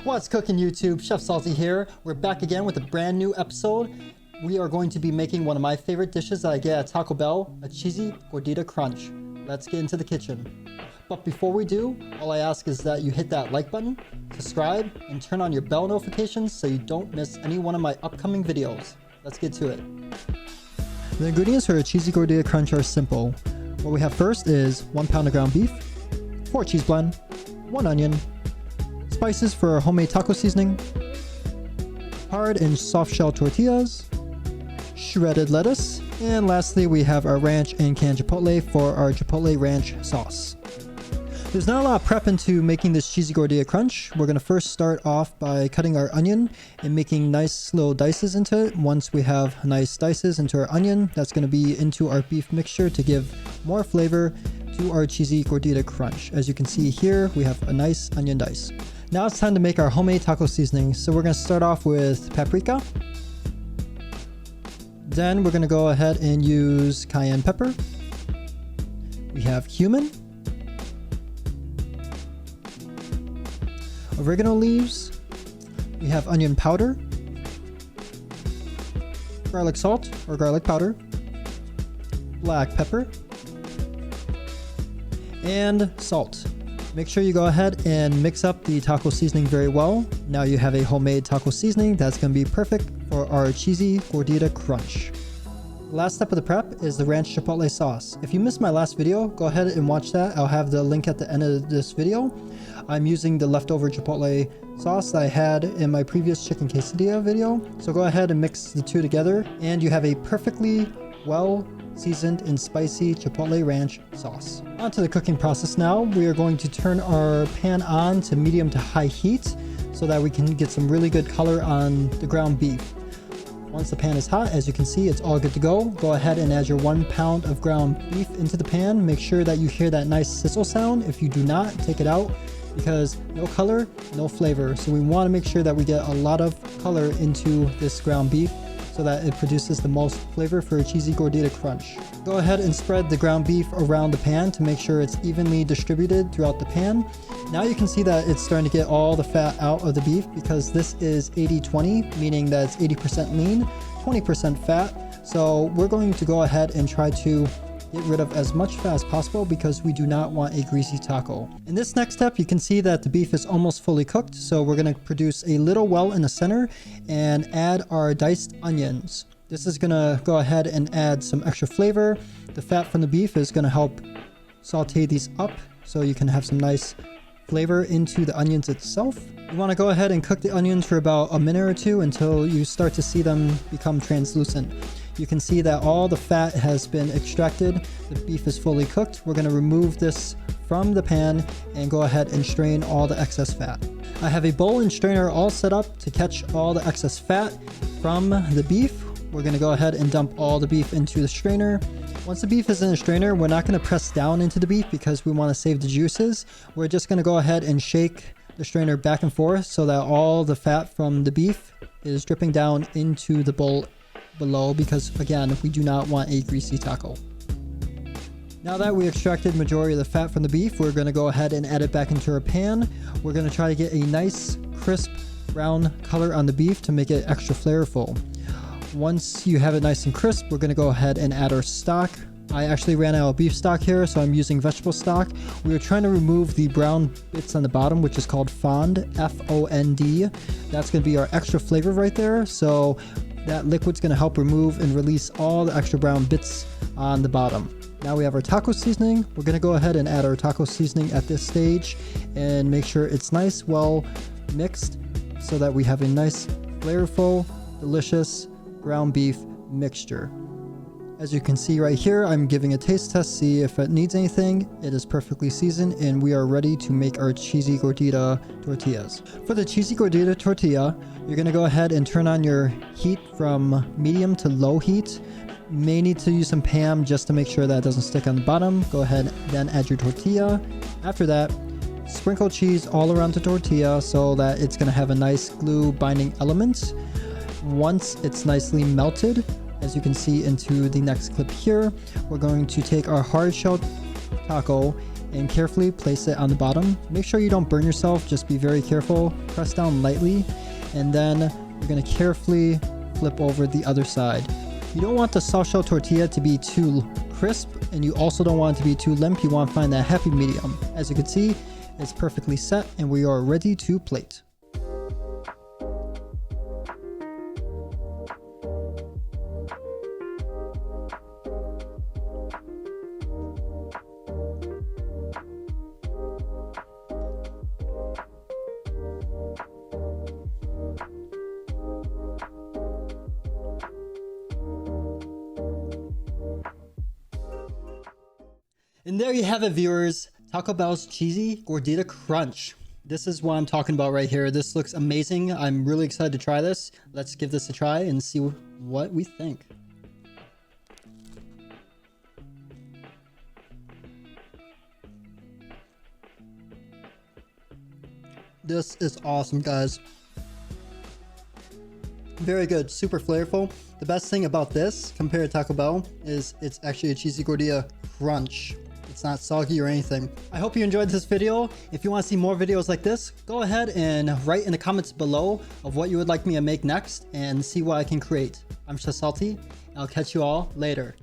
What's cooking, YouTube? Chef Salty here. We're back again with a brand new episode. We are going to be making one of my favorite dishes that I get at Taco Bell, a Cheesy Gordita Crunch. Let's get into the kitchen. But before we do, all I ask is that you hit that like button, subscribe, and turn on your bell notifications so you don't miss any one of my upcoming videos. Let's get to it. The ingredients for a Cheesy Gordita Crunch are simple. What we have first is 1 pound of ground beef, 4 cheese blend, 1 onion, spices for homemade taco seasoning, hard and soft shell tortillas, shredded lettuce, and lastly we have our ranch and canned chipotle for our Chipotle Ranch sauce. There's not a lot of prep into making this Cheesy Gordita Crunch. We're going to first start off by cutting our onion and making nice little dices into it. Once we have nice dices into our onion, that's going to be into our beef mixture to give more flavor to our Cheesy Gordita Crunch. As you can see here, we have a nice onion dice. Now it's time to make our homemade taco seasoning. So we're going to start off with paprika. Then we're going to go ahead and use cayenne pepper. We have cumin, oregano leaves, we have onion powder, garlic salt or garlic powder, black pepper, and salt. Make sure you go ahead and mix up the taco seasoning very well. Now you have a homemade taco seasoning that's going to be perfect for our Cheesy Gordita Crunch. The last step of the prep is the ranch chipotle sauce. If you missed my last video, go ahead and watch that. I'll have the link at the end of this video. I'm using the leftover chipotle sauce that I had in my previous chicken quesadilla video. So go ahead and mix the two together and you have a perfectly well seasoned and spicy Chipotle Ranch sauce. On to the cooking process now. We are going to turn our pan on to medium to high heat so that we can get some really good color on the ground beef. Once the pan is hot, as you can see, it's all good to go. Go ahead and add your 1 pound of ground beef into the pan. Make sure that you hear that nice sizzle sound. If you do not, take it out because no color, no flavor. So we want to make sure that we get a lot of color into this ground beef so that it produces the most flavor for a Cheesy Gordita Crunch. Go ahead and spread the ground beef around the pan to make sure it's evenly distributed throughout the pan. Now you can see that it's starting to get all the fat out of the beef because this is 80-20, meaning that it's 80% lean, 20% fat. So we're going to go ahead and try to get rid of as much fat as possible because we do not want a greasy taco. In this next step, you can see that the beef is almost fully cooked. So we're going to produce a little well in the center and add our diced onions. This is going to go ahead and add some extra flavor. The fat from the beef is going to help saute these up so you can have some nice flavor into the onions itself. You want to go ahead and cook the onions for about a minute or two until you start to see them become translucent. You can see that all the fat has been extracted. The beef is fully cooked. We're going to remove this from the pan and go ahead and strain all the excess fat. I have a bowl and strainer all set up to catch all the excess fat from the beef. We're going to go ahead and dump all the beef into the strainer. Once the beef is in the strainer, we're not going to press down into the beef because we want to save the juices. We're just going to go ahead and shake the strainer back and forth so that all the fat from the beef is dripping down into the bowl below because, again, we do not want a greasy taco. Now that we extracted majority of the fat from the beef, we're going to go ahead and add it back into our pan. We're going to try to get a nice crisp brown color on the beef to make it extra flavorful. Once you have it nice and crisp, we're going to go ahead and add our stock. I actually ran out of beef stock here, so I'm using vegetable stock. We are trying to remove the brown bits on the bottom, which is called fond, F-O-N-D. That's going to be our extra flavor right there. So that liquid's going to help remove and release all the extra brown bits on the bottom. Now we have our taco seasoning. We're going to go ahead and add our taco seasoning at this stage and make sure it's nice, well mixed so that we have a nice, flavorful, delicious ground beef mixture. As you can see right here, I'm giving a taste test, see if it needs anything. It is perfectly seasoned and we are ready to make our Cheesy Gordita tortillas. For the Cheesy Gordita tortilla, you're going to go ahead and turn on your heat from medium to low heat. You may need to use some Pam just to make sure that it doesn't stick on the bottom. Go ahead, then add your tortilla. After that, sprinkle cheese all around the tortilla so that it's going to have a nice glue binding element. Once it's nicely melted, as you can see into the next clip here, we're going to take our hard shell taco and carefully place it on the bottom. Make sure you don't burn yourself, just be very careful. Press down lightly, and then you're gonna carefully flip over the other side. You don't want the soft shell tortilla to be too crisp, and you also don't want it to be too limp. You want to find that happy medium. As you can see, it's perfectly set, and we are ready to plate. And there you have it, viewers. Taco Bell's Cheesy Gordita Crunch. This is what I'm talking about right here. This looks amazing. I'm really excited to try this. Let's give this a try and see what we think. This is awesome, guys. Very good, super flavorful. The best thing about this compared to Taco Bell is it's actually a Cheesy Gordita Crunch. It's not soggy or anything. I hope you enjoyed this video. If you want to see more videos like this, go ahead and write in the comments below of what you would like me to make next and see what I can create. I'm Chef Salty, and I'll catch you all later.